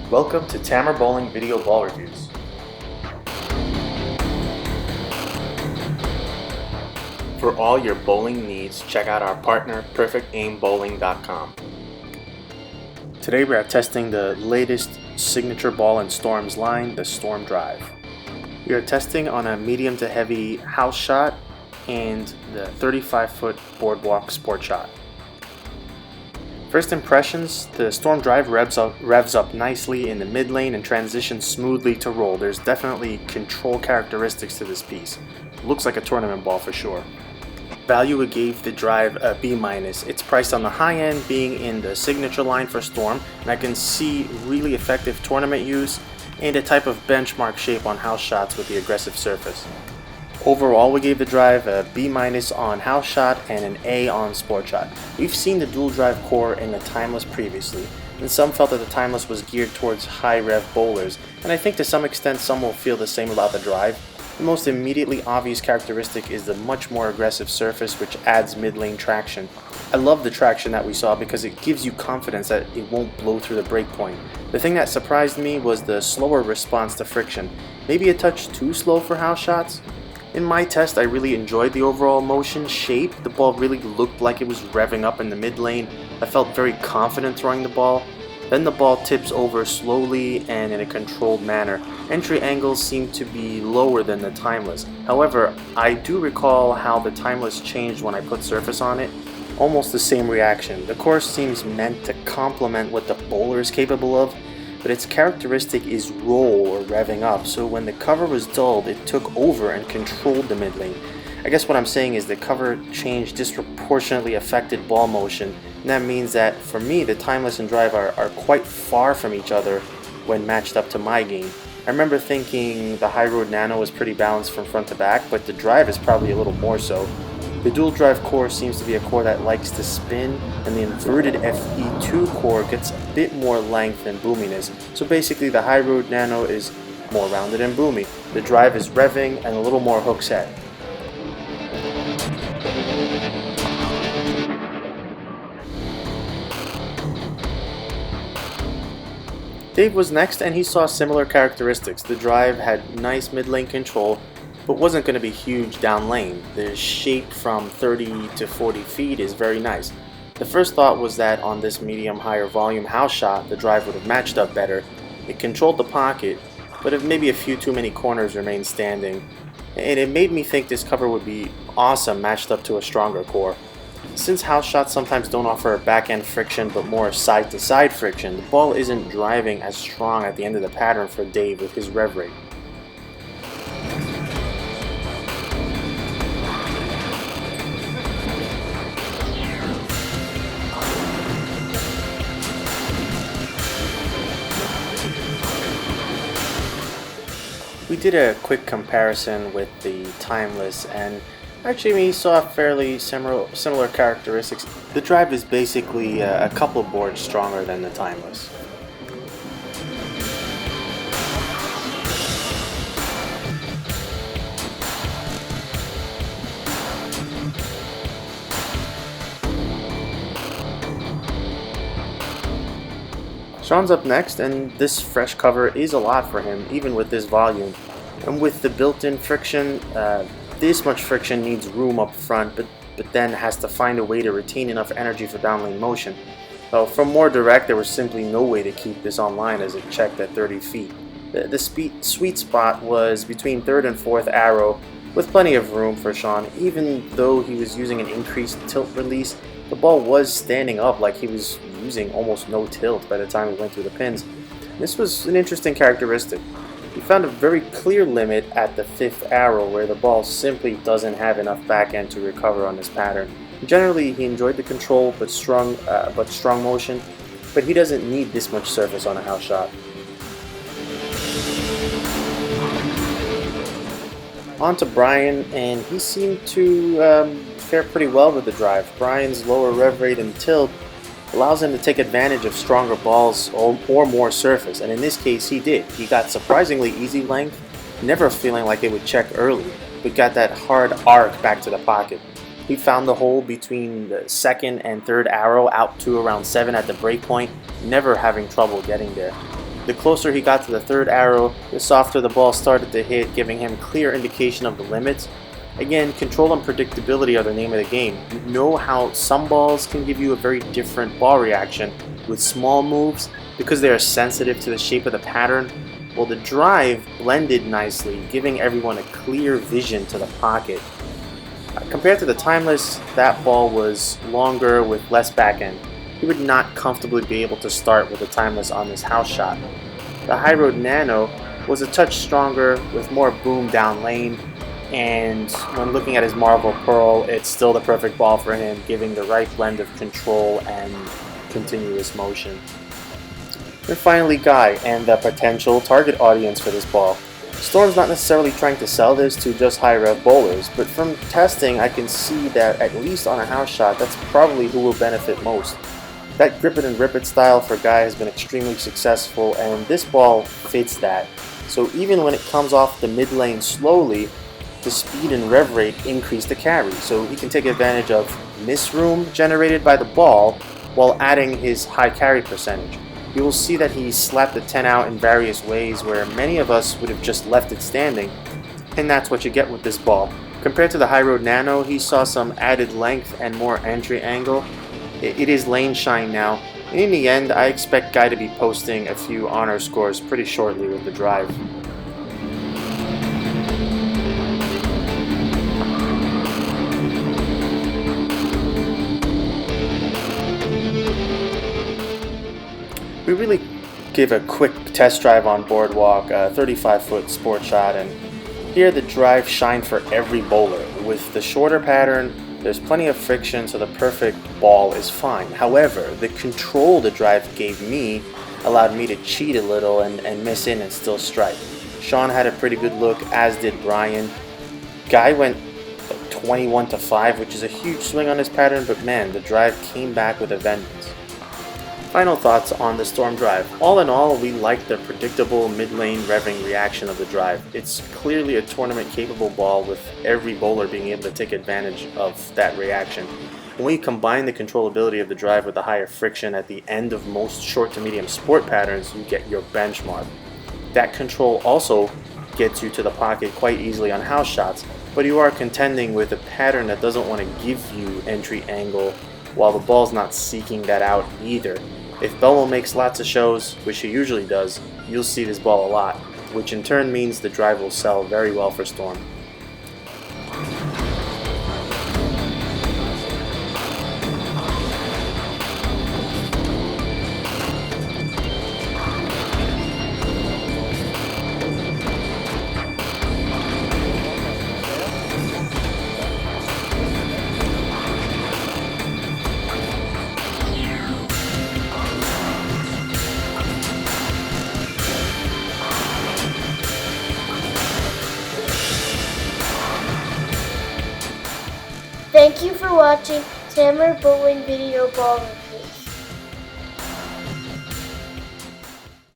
Welcome to Tamer Bowling Video Ball Reviews. For all your bowling needs, check out our partner, PerfectAimBowling.com. Today we are testing the latest signature ball in Storm's line, the Storm Drive. We are testing on a medium to heavy house shot and the 35-foot boardwalk sport shot. First impressions, the Storm Drive revs up nicely in the mid lane and transitions smoothly to roll. There's definitely control characteristics to this piece. Looks like a tournament ball for sure. Value we gave the drive a B-. It's priced on the high end, being in the signature line for Storm, and I can see really effective tournament use and a type of benchmark shape on house shots with the aggressive surface. Overall, we gave the drive a B- on house shot and an A on sport shot. We've seen the dual drive core in the Timeless previously, and some felt that the Timeless was geared towards high rev bowlers, and I think to some extent some will feel the same about the drive. The most immediately obvious characteristic is the much more aggressive surface, which adds mid-lane traction. I love the traction that we saw because it gives you confidence that it won't blow through the break point. The thing that surprised me was the slower response to friction, maybe a touch too slow for house shots. In my test, I really enjoyed the overall motion shape. The ball really looked like it was revving up in the mid lane. I felt very confident throwing the ball. Then the ball tips over slowly and in a controlled manner. Entry angles seem to be lower than the Timeless. However, I do recall how the Timeless changed when I put surface on it. Almost the same reaction. The core seems meant to complement what the bowler is capable of, but its characteristic is roll or revving up, so when the cover was dulled, it took over and controlled the mid lane. I guess what I'm saying is the cover change disproportionately affected ball motion, and that means that for me the Timeless and drive are quite far from each other when matched up to my game. I remember thinking the High Road Nano was pretty balanced from front to back, but the drive is probably a little more so. The dual drive core seems to be a core that likes to spin, and the inverted FE2 core gets a bit more length and boominess. So basically the High Road Nano is more rounded and boomy. The drive is revving and a little more hook set. Dave was next and he saw similar characteristics. The drive had nice mid-lane control, but wasn't going to be huge down lane. The shape from 30 to 40 feet is very nice. The first thought was that on this medium higher volume house shot, the drive would have matched up better. It controlled the pocket, but if maybe a few too many corners remained standing. And it made me think this cover would be awesome matched up to a stronger core. Since house shots sometimes don't offer back-end friction but more side-to-side friction, the ball isn't driving as strong at the end of the pattern for Dave with his rev rate. We did a quick comparison with the Timeless, and actually we saw fairly similar characteristics. The drive is basically a couple boards stronger than the Timeless. Shawn's up next, and this fresh cover is a lot for him, even with this volume. And with the built-in friction, this much friction needs room up front, but then has to find a way to retain enough energy for downlane motion. So from more direct, there was simply no way to keep this online as it checked at 30 feet. The sweet spot was between third and fourth arrow, with plenty of room for Shawn. Even though he was using an increased tilt release, the ball was standing up like he was using almost no tilt by the time he went through the pins. This was an interesting characteristic. He found a very clear limit at the fifth arrow where the ball simply doesn't have enough back end to recover on this pattern. Generally, he enjoyed the control but strong motion, but he doesn't need this much surface on a house shot. On to Bryan, and he seemed to fare pretty well with the drive. Bryan's lower rev rate and tilt allows him to take advantage of stronger balls or more surface, and in this case he did. He got surprisingly easy length, never feeling like it would check early, but got that hard arc back to the pocket. He found the hole between the second and third arrow out to around 7 at the break point, never having trouble getting there. The closer he got to the third arrow, the softer the ball started to hit, giving him clear indication of the limits. Again, control and predictability are the name of the game. You know how some balls can give you a very different ball reaction with small moves because they are sensitive to the shape of the pattern. Well, the drive blended nicely, giving everyone a clear vision to the pocket. Compared to the Timeless, that ball was longer with less back end. He would not comfortably be able to start with the Timeless on this house shot. The High Road Nano was a touch stronger with more boom down lane, and when looking at his Marvel Pearl, it's still the perfect ball for him, giving the right blend of control and continuous motion. And finally, Guy and the potential target audience for this ball. Storm's not necessarily trying to sell this to just high rev bowlers, but from testing I can see that at least on a house shot, that's probably who will benefit most. That grip it and rip it style for Guy has been extremely successful, and this ball fits that. So even when it comes off the mid lane slowly, the speed and rev rate increase the carry, so he can take advantage of miss room generated by the ball while adding his high carry percentage. You will see that he slapped the 10 out in various ways where many of us would have just left it standing, and that's what you get with this ball. Compared to the High Road Nano, he saw some added length and more entry angle. It is lane shine now, and in the end I expect Guy to be posting a few honor scores pretty shortly with the drive. We really give a quick test drive on Boardwalk, a 35-foot sport shot, and here the drive shined for every bowler. With the shorter pattern, there's plenty of friction, so the perfect ball is fine. However, the control the drive gave me allowed me to cheat a little and miss in and still strike. Shawn had a pretty good look, as did Bryan. Guy went 21-5, which is a huge swing on his pattern, but man, the drive came back with a vengeance. Final thoughts on the Storm drive. All in all, we like the predictable mid-lane revving reaction of the drive. It's clearly a tournament-capable ball with every bowler being able to take advantage of that reaction. When you combine the controllability of the drive with the higher friction at the end of most short to medium sport patterns, you get your benchmark. That control also gets you to the pocket quite easily on house shots, but you are contending with a pattern that doesn't want to give you entry angle while the ball's not seeking that out either. If Bello makes lots of shows, which he usually does, you'll see this ball a lot, which in turn means the drive will sell very well for Storm. Thank you for watching Tamer Bowling Video Ball Reviews.